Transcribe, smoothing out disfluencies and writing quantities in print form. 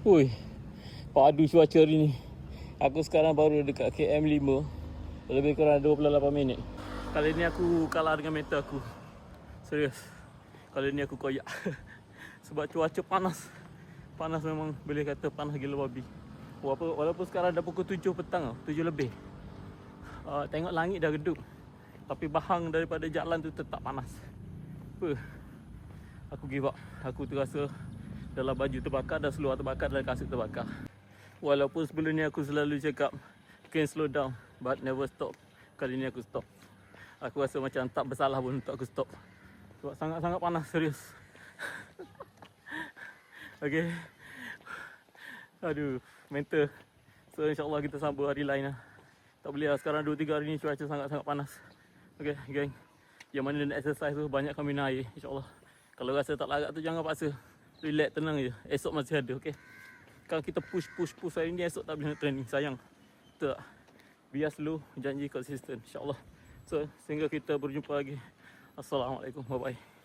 Hui, padu cuaca hari ni. Aku sekarang baru dekat KM5. Lebih kurang 28 minit. Kali ni aku kalah dengan mental aku. Serius. Kali ni aku koyak. Sebab cuaca panas. Panas memang boleh kata panas gila babi. Walaupun sekarang dah pukul 7 petang tau. 7 lebih. Tengok langit dah redup. Tapi bahang daripada jalan tu tetap panas. Aku give up. Aku terasa dalam baju terbakar, dah seluar terbakar, dan kasut terbakar. Walaupun sebelum ni aku selalu cakap can slow down, but never stop. Kali ni aku stop. Aku rasa macam tak bersalah pun untuk aku stop. Sebab sangat-sangat panas, serius. Okay. Aduh, mental. So insyaAllah kita sambung hari lain lah. Tak boleh lah, sekarang 2-3 hari ni cuaca sangat-sangat panas. Okay gang, yang mana nak exercise tu banyak kami minum air, insyaAllah. Kalau rasa tak larat tu jangan paksa. Relax, tenang je. Esok masih ada, okay? Kalau kita push hari ni, esok tak boleh nak training. Sayang. Tak. Biar slow, janji konsisten, insyaAllah. So, sehingga kita berjumpa lagi. Assalamualaikum. Bye-bye.